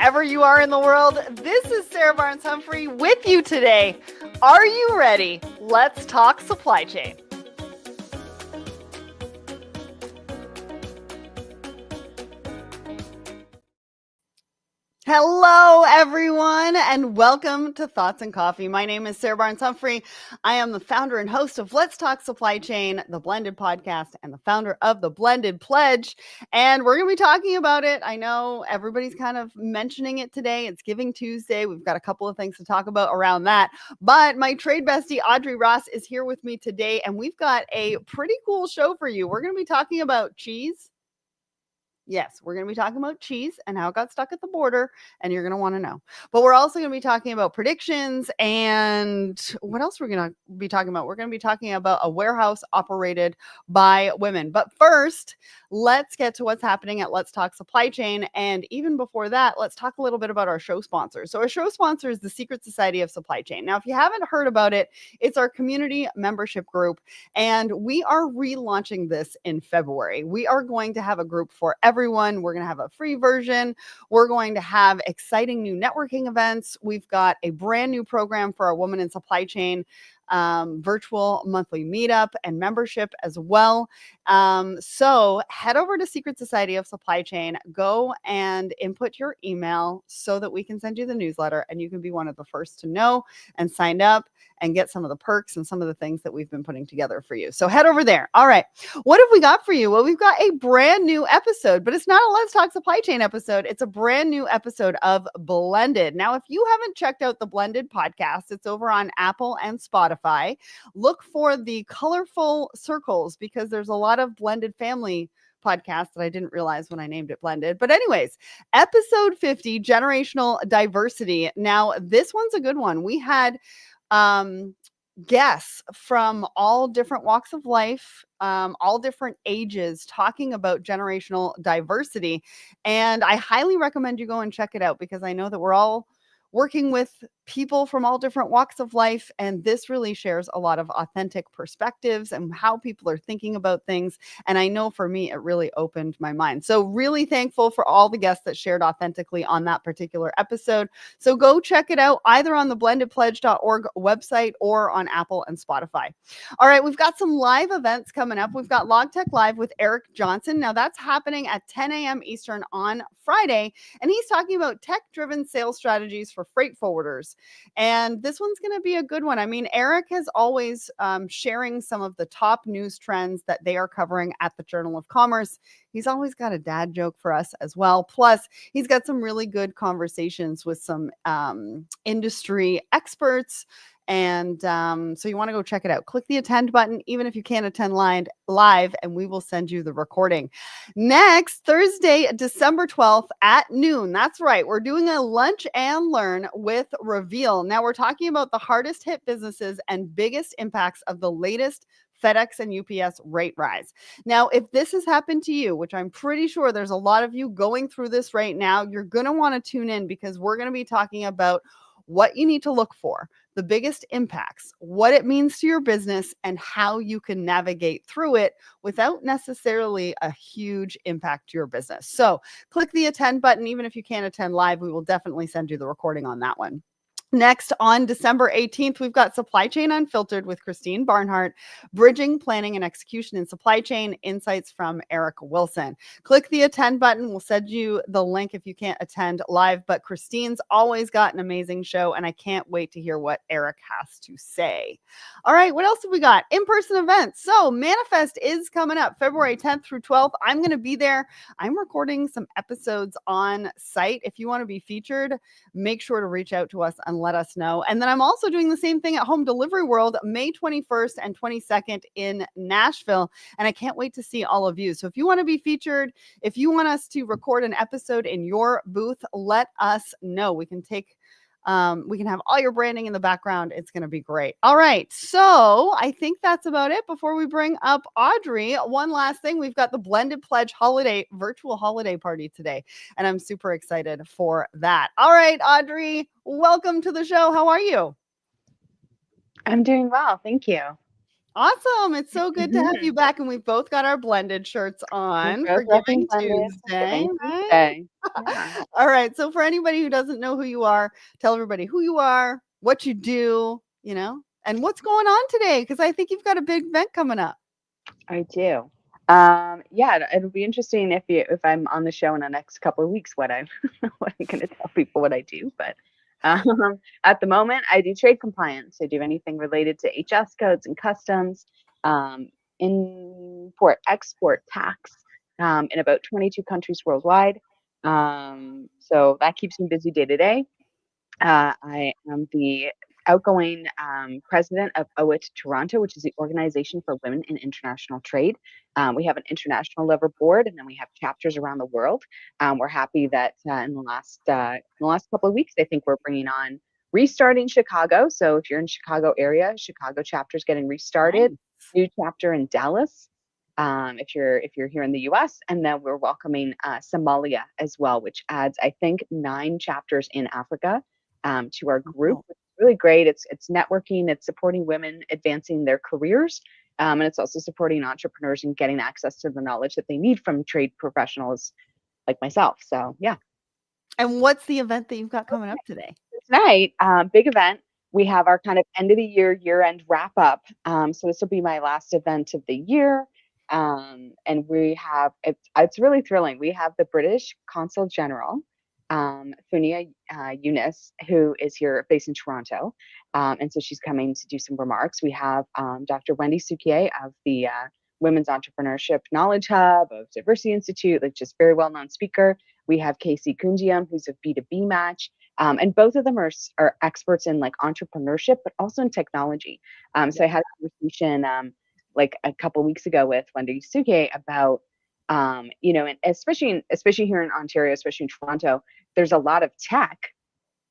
wherever you are in the world. This is Sarah Barnes-Humphrey with you today. Are you ready? Let's talk supply chain. Hello, everyone, and welcome to Thoughts and Coffee. My name is Sarah Barnes-Humphrey. I am the founder and host of Let's Talk Supply Chain, the Blended Podcast, and the founder of the Blended Pledge. And we're going to be talking about it. I know everybody's kind of mentioning it today. It's Giving Tuesday. We've got a couple of things to talk about around that. But my trade bestie, Audrey Ross, is here with me today, and we've got a pretty cool show for you. We're going to be talking about cheese. Yes, we're going to be talking about cheese and how it got stuck at the border, and you're going to want to know. But we're also going to be talking about predictions, and what else we're going to be talking about? We're going to be talking about a warehouse operated by women. But first, let's get to what's happening at Let's Talk Supply Chain. And even before that, let's talk a little bit about our show sponsor. So our show sponsor is the Secret Society of Supply Chain. Now, if you haven't heard about it, it's our community membership group, and we are relaunching this in February. We are going to have a group for everyone. We're going to have a free version. We're going to have exciting new networking events. We've got a brand new program for our Women in Supply Chain virtual monthly meetup and membership as well. So head over to Secret Society of Supply Chain, go and input your email so that we can send you the newsletter and you can be one of the first to know and sign up and get some of the perks and some of the things that we've been putting together for you. So head over there. All right. What have we got for you? Well, we've got a brand new episode, but it's not a Let's Talk Supply Chain episode. It's a brand new episode of Blended. Now, if you haven't checked out the Blended podcast, it's over on Apple and Spotify. Look for the colorful circles because there's a lot of blended family podcast that I didn't realize when I named it Blended. But anyways, episode 50, generational diversity. Now, this one's a good one. We had guests from all different walks of life, all different ages, talking about generational diversity. And I highly recommend you go and check it out because I know that we're all working with people from all different walks of life. And this really shares a lot of authentic perspectives and how people are thinking about things. And I know for me, it really opened my mind. So really thankful for all the guests that shared authentically on that particular episode. So go check it out either on the blendedpledge.org website or on Apple and Spotify. All right, we've got some live events coming up. We've got LogTech Live with Eric Johnson. Now that's happening at 10 a.m. Eastern on Friday. And he's talking about tech-driven sales strategies for freight forwarders. And this one's going to be a good one. I mean, Eric has always sharing some of the top news trends that they are covering at the Journal of Commerce. He's always got a dad joke for us as well. Plus, he's got some really good conversations with some industry experts. And so you want to go check it out. Click the attend button, even if you can't attend live, and we will send you the recording. Next, Thursday, December 12th at noon. That's right. We're doing a lunch and learn with Reveal. Now we're talking about the hardest hit businesses and biggest impacts of the latest FedEx and UPS rate rise. Now, if this has happened to you, which I'm pretty sure there's a lot of you going through this right now, you're going to want to tune in because we're going to be talking about what you need to look for, the biggest impacts, what it means to your business, and how you can navigate through it without necessarily a huge impact to your business. So click the attend button. Even if you can't attend live, we will definitely send you the recording on that one. Next, on December 18th, we've got Supply Chain Unfiltered with Christine Barnhart, Bridging, Planning, and Execution in Supply Chain, Insights from Eric Wilson. Click the attend button. We'll send you the link if you can't attend live, but Christine's always got an amazing show, and I can't wait to hear what Eric has to say. All right, what else have we got? In-person events. So Manifest is coming up February 10th through 12th. I'm going to be there. I'm recording some episodes on site. If you want to be featured, make sure to reach out to us and let us know. And then I'm also doing the same thing at Home Delivery World, May 21st and 22nd in Nashville. And I can't wait to see all of you. So if you want to be featured, if you want us to record an episode in your booth, let us know. We can have all your branding in the background. It's going to be great. All right. So I think that's about it. Before we bring up Audrey, one last thing. We've got the Blended Pledge virtual holiday party today, and I'm super excited for that. All right, Audrey, welcome to the show. How are you? I'm doing well. Thank you. Awesome. It's so good to have Mhm. you back. And we've both got our blended shirts We're on for both repping Giving blended for Tuesday, Giving right? Tuesday. Yeah. All right. So for anybody who doesn't know who you are, tell everybody who you are, what you do, and what's going on today. Because I think you've got a big event coming up. I do. Yeah, it'll be interesting if I'm on the show in the next couple of weeks what I'm what I'm going to tell people what I do. But at the moment, I do trade compliance. I do anything related to HS codes and customs, um, import export tax in about 22 countries worldwide. So that keeps me busy day to day. I am the outgoing president of 𝐓𝐡𝐨𝐿 Toronto, which is the Organization for Women in International Trade. We have an international level board, and then we have chapters around the world. We're happy that in the last couple of weeks, I think we're bringing on restarting Chicago. So if you're in Chicago area, Chicago chapter is getting restarted. Nice. New chapter in Dallas. If you're here in the U.S., and then we're welcoming Somalia as well, which adds I think 9 chapters in Africa to our group. Oh, It's really great. It's networking, it's supporting women advancing their careers, and it's also supporting entrepreneurs and getting access to the knowledge that they need from trade professionals like myself. So yeah. and what's the event that you've got coming up today? Tonight, big event. We have our kind of end of the year end wrap up. So this will be my last event of the year. And we have it's really thrilling. We have the British Consul General, 𝐓𝐮𝐞𝐬 𝐂𝐨𝐼RR𝐞𝐞, who is here based in Toronto. And so she's coming to do some remarks. We have Dr. Wendy Souquier of the Women's Entrepreneurship Knowledge Hub of Diversity Institute, like just very well known speaker. We have 𝐾𝐜𝐞𝐬, who's of B2B Match. And both of them are experts in like entrepreneurship, but also in technology. So I had a conversation like a couple weeks ago with Wendy Suke about, and especially here in Ontario, especially in Toronto, there's a lot of tech,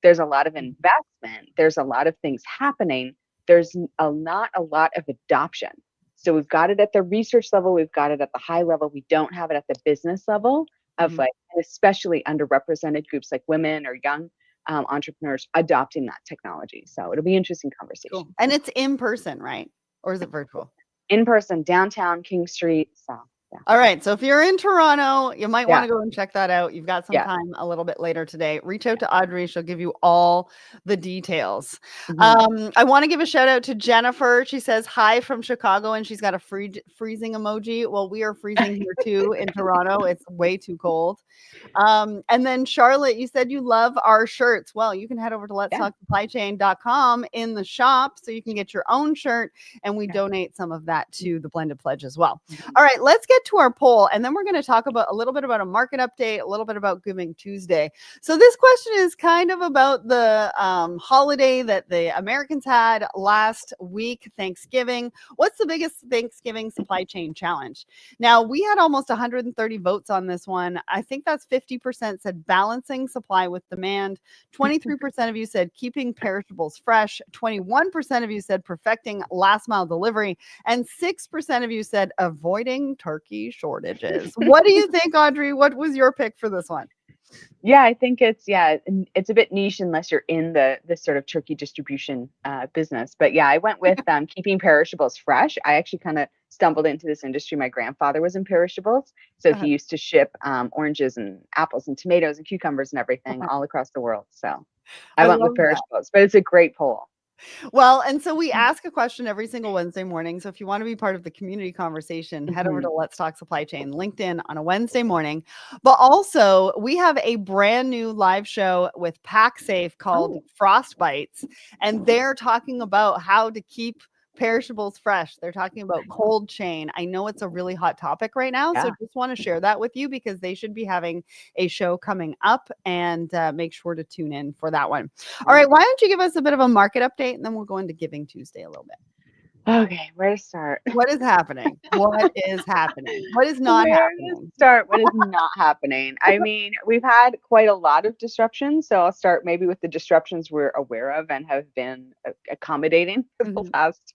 there's a lot of investment, there's a lot of things happening. There's not a lot of adoption. So we've got it at the research level, we've got it at the high level. We don't have it at the business level of like, especially underrepresented groups like women or young entrepreneurs adopting that technology. So it'll be interesting conversation. Cool. And it's in person, right? Or is it virtual? In person, downtown King Street. So yeah. All right. So if you're in Toronto, you might want Yeah. to go and check that out. You've got some Yeah. time a little bit later today. Reach out to Audrey. She'll give you all the details. Mhm. I want to give a shout out to Jennifer. She says hi from Chicago and she's got a freezing emoji. Well, we are freezing here too in Toronto. It's way too cold. And then Charlotte, you said you love our shirts. Well, you can head over to Yeah. letstalksupplychain.com in the shop so you can get your own shirt and we Yeah. donate some of that to the Blended Pledge as well. Mhm. All right, let's get to our poll and then we're going to talk about a little bit about a market update, a little bit about Giving Tuesday. So this question is kind of about the holiday that the Americans had last week, Thanksgiving. What's the biggest Thanksgiving supply chain challenge? Now, we had almost 130 votes on this one. I think that's 50% said balancing supply with demand. 23% of you said keeping perishables fresh. 21% of you said perfecting last mile delivery. And 6% of you said avoiding turkey shortages. What do you think, Audrey? What was your pick for this one? Yeah, I think it's it's a bit niche unless you're in the sort of turkey distribution business. But yeah, I went with keeping perishables fresh. I actually kind of stumbled into this industry. My grandfather was in perishables, so he used to ship oranges and apples and tomatoes and cucumbers and everything all across the world. So I I went with love that. perishables, but it's a great poll. Well, and so we ask a question every single Wednesday morning. So if you want to be part of the community conversation, head over Mhm. to Let's Talk Supply Chain LinkedIn on a Wednesday morning. But also, we have a brand new live show with PackSafe called Oh, Frostbites, and they're talking about how to keep perishables fresh. They're talking about cold chain. I know it's a really hot topic right now, so yeah. just want to share that with you because they should be having a show coming up, and make sure to tune in for that one. All right, why don't you give us a bit of a market update and then we'll go into Giving Tuesday a little bit. Okay, where to start? What is happening? What is happening? What is not Where to happening? start? What is not happening? I mean, we've had quite a lot of disruptions. So I'll start maybe with the disruptions we're aware of and have been accommodating for the Mhm. last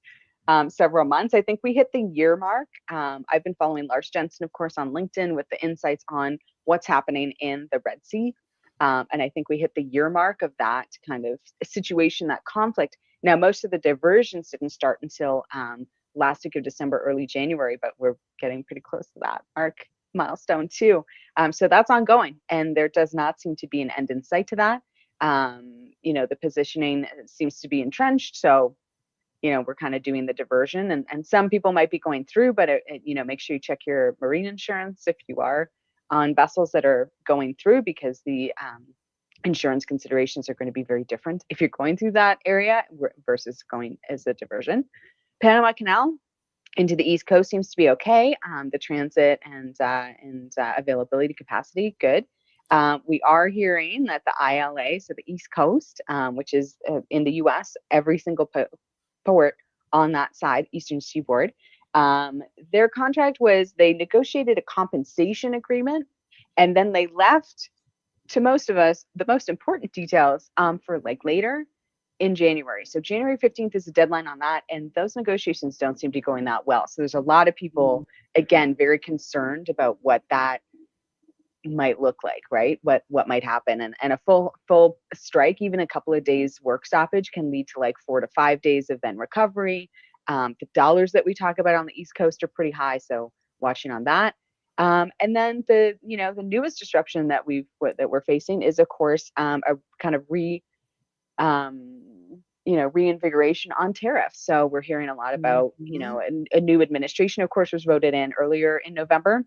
several months. I think we hit the year mark. I've been following Lars Jensen, of course, on LinkedIn with the insights on what's happening in the Red Sea. And I think we hit the year mark of that kind of situation, that conflict. Now, most of the diversions didn't start until last week of December, early January, but we're getting pretty close to that milestone too. So that's ongoing, and there does not seem to be an end in sight to that. The positioning seems to be entrenched. So, we're kind of doing the diversion, and some people might be going through, but make sure you check your marine insurance if you are on vessels that are going through, because the insurance considerations are going to be very different if you're going through that area versus going as a diversion. Panama Canal into the East Coast seems to be okay. The transit and availability capacity, good. We are hearing that the ILA, so the East Coast, which is in the U.S., every single port on that side, Eastern Seaboard, their contract was they negotiated a compensation agreement, and then they left to most of us the most important details for like later in January. So January 15th is the deadline on that, and those negotiations don't seem to be going that well. So there's a lot of people, again, very concerned about what that might look like, right? What might happen, and a full strike, even a couple of days work stoppage, can lead to like 4 to 5 days of then recovery. The dollars that we talk about on the East Coast are pretty high, so watching on that. And then the newest disruption that we're facing is, of course, a kind of reinvigoration on tariffs. So we're hearing a lot about, a new administration, of course, was voted in earlier in November.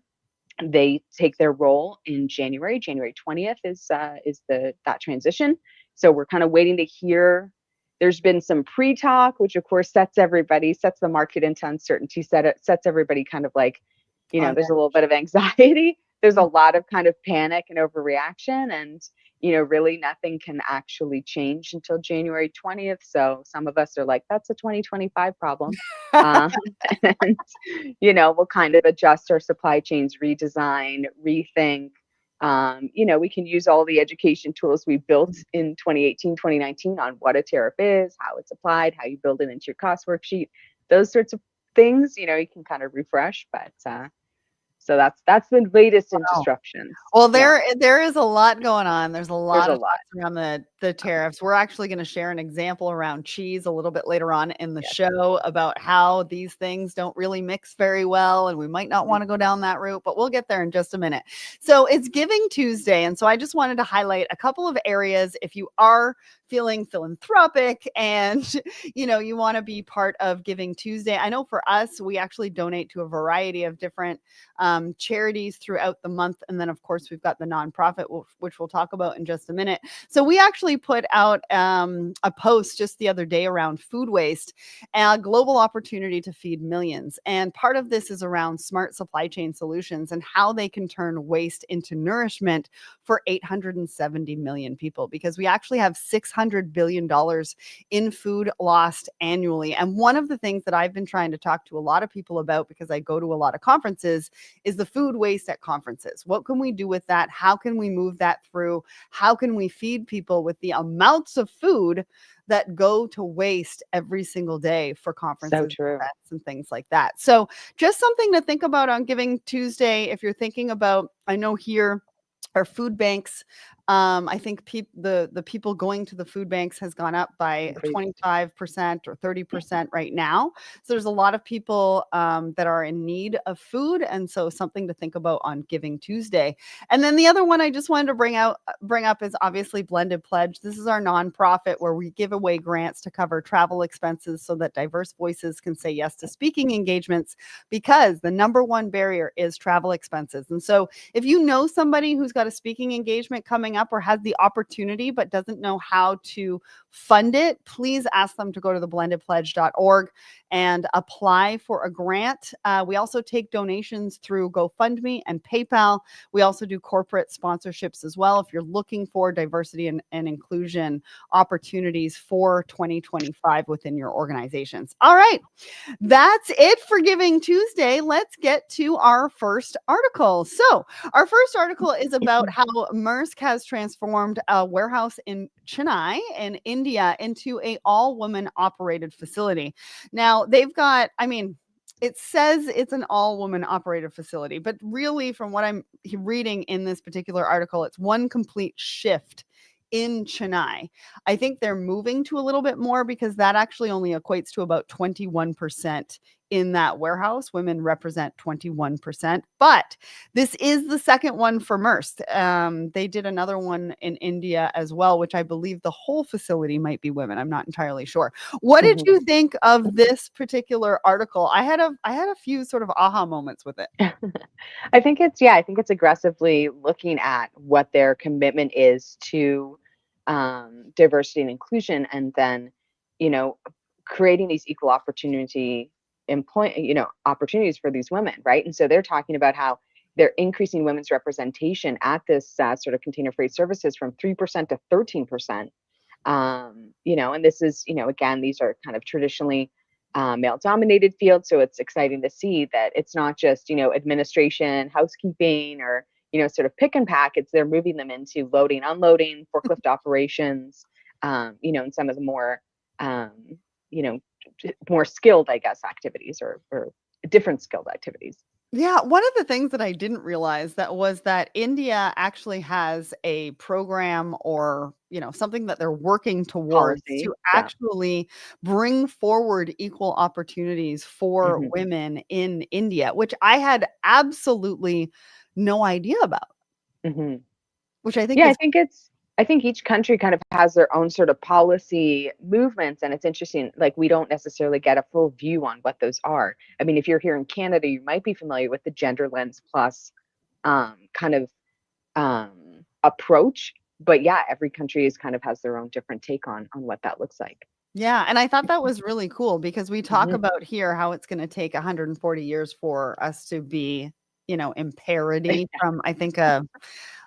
They take their role in January. January 20th is that transition. So we're kind of waiting to hear. There's been some pre-talk, which of course sets the market into uncertainty, sets everybody kind of like, there's a little bit of anxiety. There's a lot of kind of panic and overreaction, and really nothing can actually change until January 20th. So some of us are like, that's a 2025 problem. And, we'll kind of adjust our supply chains, redesign, rethink. We can use all the education tools we built in 2018, 2019 on what a tariff is, how it's applied, how you build it into your cost worksheet, those sorts of things, you can kind of refresh, but so that's the latest in disruptions. Well, there is a lot going on. There's a lot There's of thoughts around the tariffs. We're actually going to share an example around cheese a little bit later on in the show about how these things don't really mix very well, and we might not want to go down that route, but we'll get there in just a minute. So it's Giving Tuesday, and so I just wanted to highlight a couple of areas if you are feeling philanthropic and you want to be part of Giving Tuesday. I know for us, we actually donate to a variety of different charities throughout the month, and then of course we've got the nonprofit, which we'll talk about in just a minute. So we actually put out a post just the other day around food waste, a global opportunity to feed millions, and part of this is around smart supply chain solutions and how they can turn waste into nourishment for 870 million people, because we actually have $600 billion in food lost annually. And one of the things that I've been trying to talk to a lot of people about, because I go to a lot of conferences, is the food waste at conferences. What can we do with that? How can we move that through? How can we feed people with the amounts of food that go to waste every single day for conferences and things like that? So just something to think about on Giving Tuesday. If you're thinking about, I know here, our food banks, I think the people going to the food banks has gone up by 25% or 30% right now. So there's a lot of people that are in need of food, and so something to think about on Giving Tuesday. And then the other one I just wanted to bring up is obviously Blended Pledge. This is our nonprofit where we give away grants to cover travel expenses so that diverse voices can say yes to speaking engagements, because the number one barrier is travel expenses. And so if you know somebody who's got a speaking engagement coming up or has the opportunity but doesn't know how to fund it, please ask them to go to theblendedpledge.org and apply for a grant. We also take donations through GoFundMe and PayPal. We also do corporate sponsorships as well if you're looking for diversity and inclusion opportunities for 2025 within your organizations. All right, that's it for Giving Tuesday. Let's get to our first article. So our first article is about how Maersk has transformed a warehouse in Chennai in India into an all-woman operated facility. Now they've got, it says it's an all-woman operated facility, but really from what I'm reading in this particular article, it's one complete shift in Chennai. I think they're moving to a little bit more, because that actually only equates to about 21% in that warehouse, women represent 21%. But this is the second one for Maersk. They did another one in India as well, which I believe the whole facility might be women. I'm not entirely sure. What did you think of this particular article? I had a few sort of aha moments with it. I think it's aggressively looking at what their commitment is to diversity and inclusion, and then, you know, creating these equal opportunity opportunities for these women, right? And so they're talking about how they're increasing women's representation at this sort of container freight services from 3% to 13%. And this is, again, these are kind of traditionally male dominated fields. So it's exciting to see that it's not just, administration, housekeeping, or, sort of pick and pack. It's they're moving them into loading, unloading, forklift operations, and some of the more, you know, more skilled, I guess, activities or different skilled activities. Yeah, one of the things that I didn't realize that was that India actually has a program or, something that they're working towards Policy. to Yeah. actually bring forward equal opportunities for Hmm. women in India, which I had absolutely no idea about, Hmm. which I think Yeah, is I think each country kind of has their own sort of policy movements, and it's interesting. Like, we don't necessarily get a full view on what those are. I mean, if you're here in Canada, you might be familiar with the Gender Lens Plus kind of approach. But yeah, every country is kind of has their own different take on what that looks like. yeah, and I thought that was really cool because we talk Hmm. about here how it's gonna take 140 years for us to be, in parity from, I think,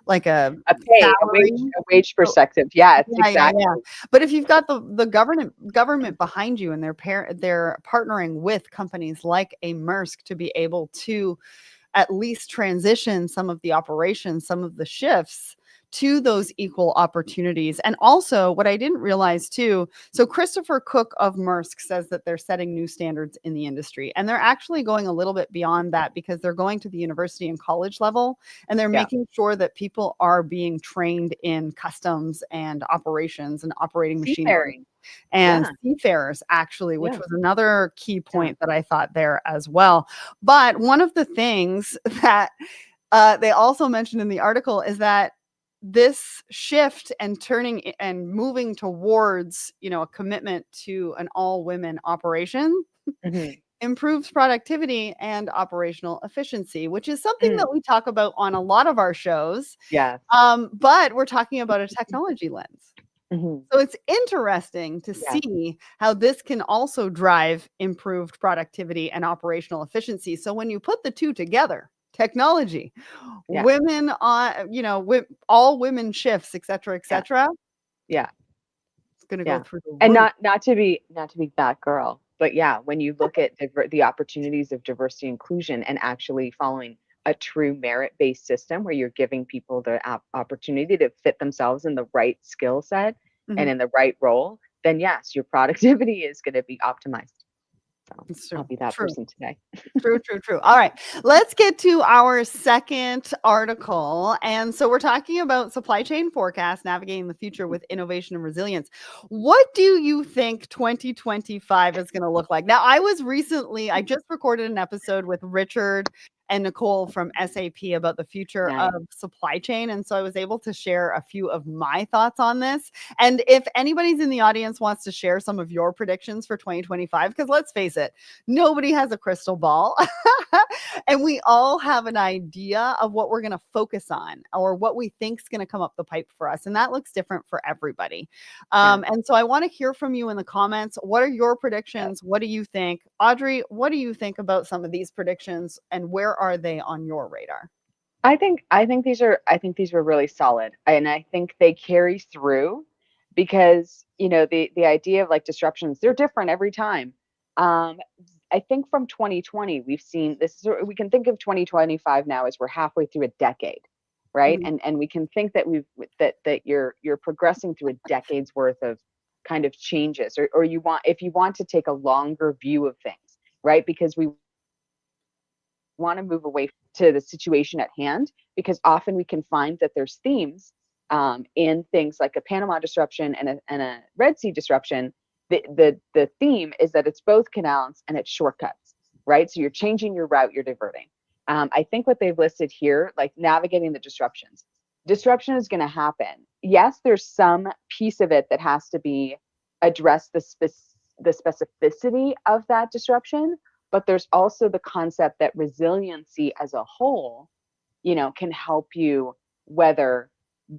like a salary. A wage So perspective. Yeah, it's yeah, yeah, exactly. yeah. But if you've got the government behind you and they're partnering with companies like a Maersk to be able to at least transition some of the operations, some of the shifts to those equal opportunities. And also, what I didn't realize too, so Christopher Cook of Maersk says that they're setting new standards in the industry. And they're actually going a little bit beyond that because they're going to the university and college level and they're Yeah. making sure that people are being trained in customs and operations and operating machinery Seafaring. and Yeah. seafarers, actually, which Yeah. was another key Yeah. point that I thought there as well. But one of the things that they also mentioned in the article is that this shift and turning and moving towards, a commitment to an all women operation Hmm. improves productivity and operational efficiency, which is something Mm. that we talk about on a lot of our shows. Yeah. But we're talking about a technology lens. Hmm. So it's interesting to Yeah. see how this can also drive improved productivity and operational efficiency. So when you put the two together, technology, Yeah. women on, all women shifts, et Yeah. cetera, Yeah. it's going to go Yeah. through the And roof. not to be that girl, but yeah, when you look at the opportunities of diversity inclusion and actually following a true merit-based system where you're giving people the opportunity to fit themselves in the right skill set and Mhm. in the right role, then yes, your productivity is going to be optimized. So It's I'll true. be that True. person today. True, true, true. All right. Let's get to our second article. And so we're talking about supply chain forecast, navigating the future with innovation and resilience. What do you think 2025 is going to look like? Now, I just recorded an episode with Richard and Nicole from SAP about the future of Nice. supply chain. And so I was able to share a few of my thoughts on this. And if anybody's in the audience wants to share some of your predictions for 2025, because let's face it, nobody has a crystal ball. And we all have an idea of what we're going to focus on or what we think is going to come up the pipe for us. And that looks different for everybody. Yeah. And so I want to hear from you in the comments. What are your Yeah. predictions? What do you think? Audrey, what do you think about some of these predictions and where are they on your radar? I think these were really solid, and I think they carry through because, the idea of like disruptions, they're different every time. Um, I think from 2020 we've seen this. We can think of 2025 now as we're halfway through a decade, right? Mhm. And we can think that that you're progressing through a decade's worth of kind of changes, or you want if you want to take a longer view of things, right? Because we want to move away to the situation at hand, because often we can find that there's themes in things like a Panama disruption and a Red Sea disruption. The theme is that it's both canals and it's shortcuts. right? So you're changing your route, you're diverting. I think what they've listed here, like navigating the disruptions. Disruption is going to happen. Yes, there's some piece of it that has to be addressed, the specificity of that disruption, but there's also the concept that resiliency as a whole, can help you weather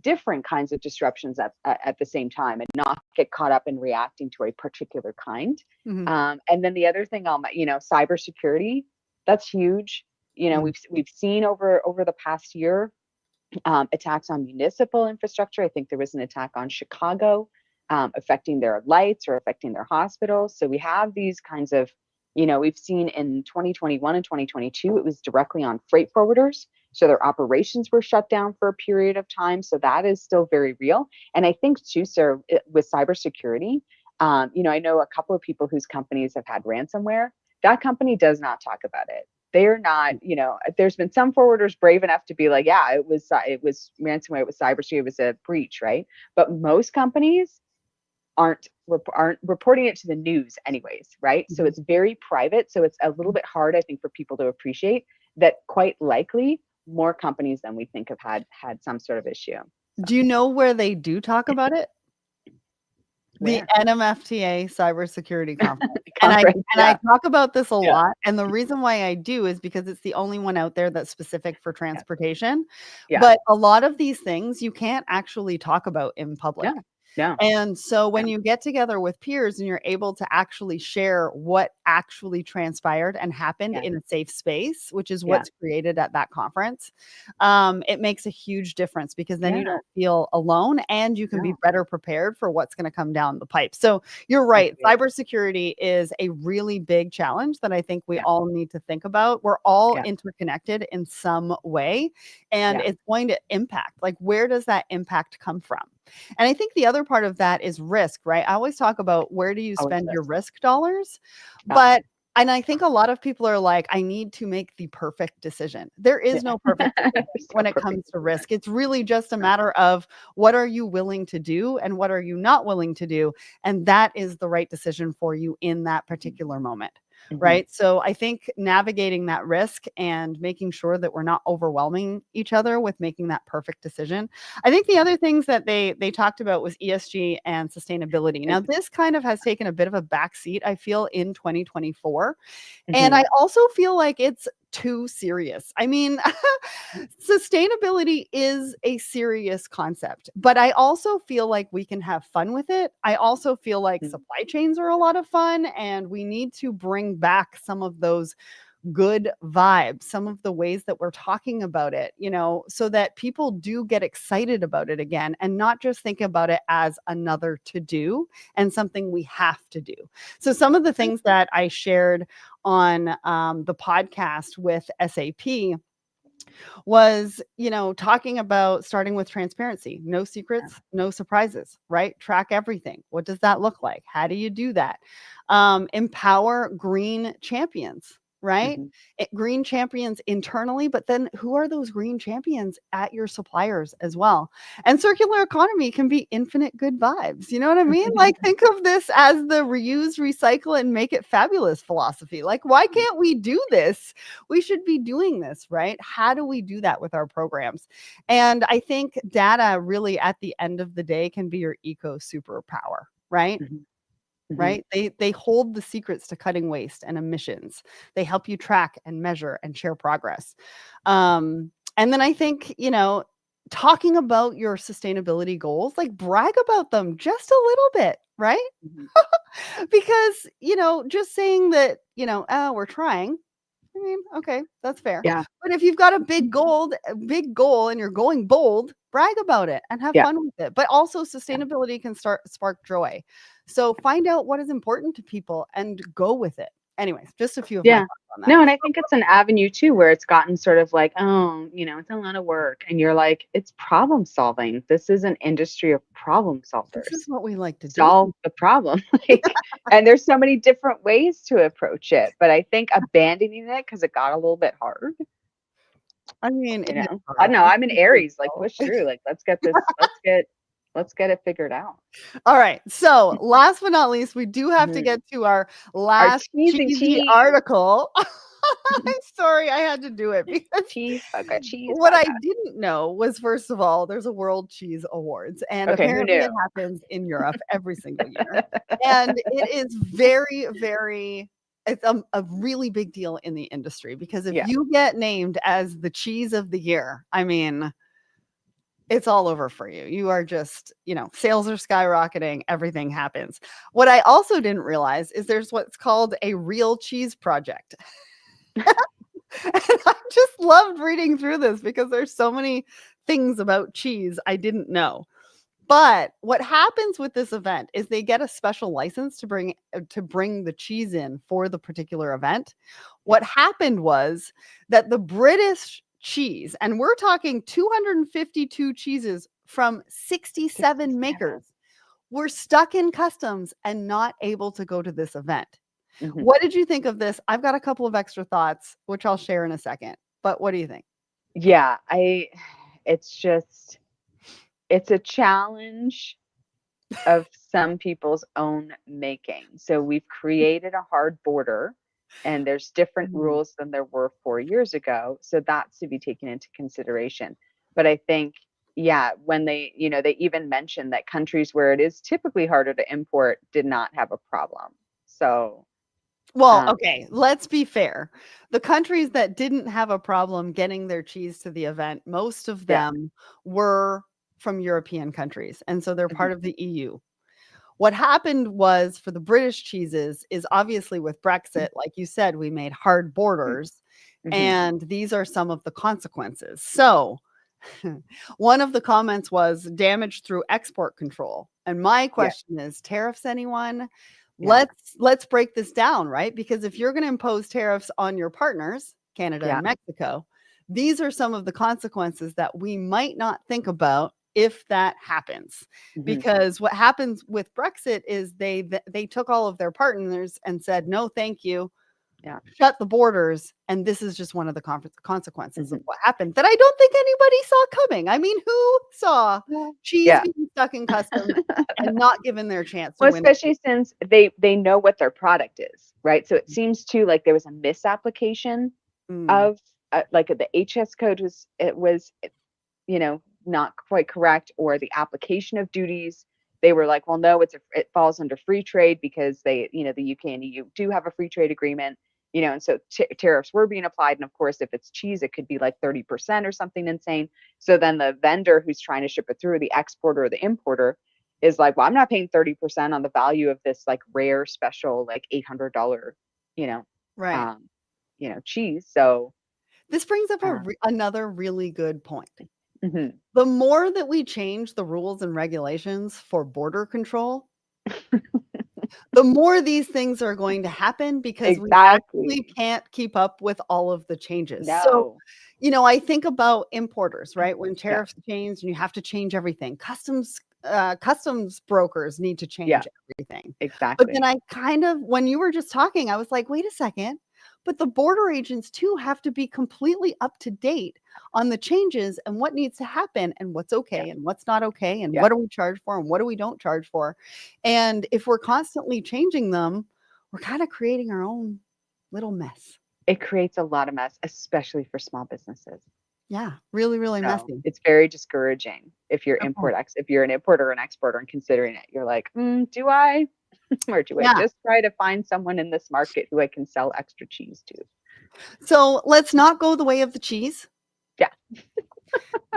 different kinds of disruptions at the same time and not get caught up in reacting to a particular kind. And then the other thing, cybersecurity, that's huge. We've seen over the past year attacks on municipal infrastructure. I think there was an attack on Chicago, affecting their lights or affecting their hospitals. So we have these kinds of, we've seen in 2021 and 2022, it was directly on freight forwarders. So their operations were shut down for a period of time. So that is still very real. And I think too, sir, with cybersecurity, I know a couple of people whose companies have had ransomware. That company does not talk about it. They're not, there's been some forwarders brave enough to be like, yeah, it was ransomware, it was cybersecurity, it was a breach, right? But most companies aren't reporting it to the news anyways, right? So it's very private. So it's a little bit hard, I think, for people to appreciate that quite likely more companies than we think have had some sort of issue. So. Do you know where they do talk about it? The NMFTA cybersecurity conference. And I talk about this a lot. And the reason why I do is because it's the only one out there that's specific for transportation. But a lot of these things you can't actually talk about in public. No. And so when you get together with peers and you're able to actually share what actually transpired and happened in a safe space, which is what's created at that conference, it makes a huge difference because then you don't feel alone and you can be better prepared for what's going to come down the pipe. So you're right. Cybersecurity is a really big challenge that I think we all need to think about. We're all interconnected in some way, and it's going to impact. Like, where does that impact come from? And I think the other part of that is risk, right? I always talk about where do you spend your risk dollars? And I think a lot of people are like, I need to make the perfect decision. There is no perfect decision when it comes to risk. It's really just a matter of what are you willing to do and what are you not willing to do? And that is the right decision for you in that particular moment. Right. So I think navigating that risk and making sure that we're not overwhelming each other with making that perfect decision. I think the other things that they talked about was ESG and sustainability. Now, this kind of has taken a bit of a backseat, I feel, in 2024. And I also feel like it's too serious. I mean, sustainability is a serious concept, but I also feel like we can have fun with it. I also feel like supply chains are a lot of fun, and we need to bring back some of those good vibes, some of the ways that we're talking about it, so that people do get excited about it again and not just think about it as another to do and something we have to do. So some of the things that I shared on the podcast with SAP was, talking about starting with transparency, no secrets, no surprises, right? Track everything. What does that look like? How do you do that? Empower green champions, right? Green champions internally, but then who are those green champions at your suppliers as well? And circular economy can be infinite good vibes. You know what I mean? Like, think of this as the reuse, recycle, and make it fabulous philosophy. Like, why can't we do this? We should be doing this, right? How do we do that with our programs? And I think data really at the end of the day can be your eco superpower, right? Right? They hold the secrets to cutting waste and emissions. They help you track and measure and share progress. And then I think, talking about your sustainability goals, like brag about them just a little bit, right? Because, just saying that, oh, we're trying. I mean, okay, that's fair. But if you've got a big goal and you're going bold, brag about it and have fun with it. But also sustainability can spark joy. So find out what is important to people and go with it. Anyways, just a few of my thoughts on that. No, and I think it's an avenue too where it's gotten sort of like, oh, it's a lot of work. And you're like, it's problem solving. This is an industry of problem solvers. This is what we like to solve the problem. And there's so many different ways to approach it. But I think abandoning it because it got a little bit hard. I mean, I don't know. I'm an Aries, like push through. Like let's get let's get it figured out. All right. So last but not least, we do have to Mhm. get to our Our last cheesy cheesy tea. article. I'm sorry, I had to do it because Cheese bugger, cheese what I bugger. didn't know was, first of all, there's a World Cheese Awards, and Okay, who apparently knew? it happens in Europe every single year. And it is very, very, it's a really big deal in the industry because if Yeah. you get named as the cheese of the year, I mean, it's all over for you. You are just, sales are skyrocketing, everything happens. What I also didn't realize is there's what's called a real cheese project. And I just loved reading through this because there's so many things about cheese I didn't know. But what happens with this event is they get a special license to bring the cheese in for the particular event. What happened was that the British cheese, and we're talking 252 cheeses from 67 makers, were stuck in customs and not able to go to this event. Mhm. What did you think of this? I've got a couple of extra thoughts, which I'll share in a second. But what do you think? Yeah, it's it's a challenge of some people's own making. So we've created a hard border and there's different Mhm. rules than there were 4 years ago. So that's to be taken into consideration. But I think, yeah, when they even mentioned that countries where it is typically harder to import did not have a problem. So, Well, um, okay, let's be fair. The countries that didn't have a problem getting their cheese to the event, most of yeah. them were from European countries, and so they're Mhm, part of the EU. What happened was for the British cheeses is obviously with Brexit, like you said, we made hard mhm, borders, mhm. and these are some of the consequences. So, one of the comments was damage through export control. And my Yeah, question is, tariffs anyone? yeah, Let's break this down, right? Because if you're going to impose tariffs on your partners, Canada yeah. and Mexico, these are some of the consequences that we might not think about if that happens. Mhm, Because what happens with Brexit is they took all of their partners and said, "No, thank you. yeah. Shut the borders," and this is just one of the consequences of Mhm. what happened that I don't think anybody saw coming. I mean, who saw Yeah. cheese Yeah. being stuck in customs and not given their chance to Well, win? especially since they know what their product is, right? So it seems too like there was a misapplication Mm, of, like, the HS code was not quite correct, or the application of duties, they were like, "Well, no, it falls under free trade because the UK and EU do have a free trade agreement," and so tariffs were being applied, and of course, if it's cheese, it could be like 30% or something insane. So then the vendor who's trying to ship it through, the exporter or the importer, is like, "Well, I'm not paying 30% on the value of this, like, rare special, like, $800, you know, right. um, cheese." So, This brings up uh, another really good point. mhm. The more that we change the rules and regulations for border control, the more these things are going to happen because we actually Exactly. can't keep up with all of the changes. So, No. I think about importers, right? When Yeah, tariffs change and you have to change everything, customs brokers need to yeah, change everything. But then exactly. I kind of, when you were just talking, I was like, wait a second. But the border agents too have to be completely up to date on the changes and what needs to happen and what's Yeah, okay and what's not okay and yeah. what do we charge for and what do we don't charge for. And if we're constantly changing them, we're kind of creating our own little mess. It creates a lot of mess, especially for small businesses. Yeah, really, really So messy. it's very discouraging if you're Okay. if you're an importer or an exporter and considering it. You're like, do I? Or do I Yeah. just try to find someone in this market who I can sell extra cheese to? So let's not go the way of the cheese. Yeah,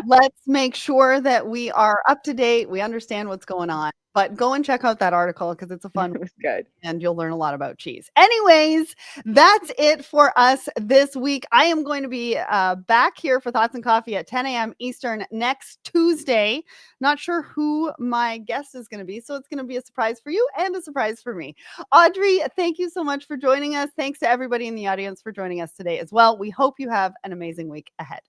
Let's make sure that we are up to date. We understand what's going on. But go and check out that article because it's a fun it was good. and you'll learn a lot about cheese. Anyways, that's it for us this week. I am going to be back here for Thoughts and Coffee at 10 a.m. Eastern next Tuesday. Not sure who my guest is going to be, so it's going to be a surprise for you and a surprise for me. Audrey, thank you so much for joining us. Thanks to everybody in the audience for joining us today as well. We hope you have an amazing week ahead.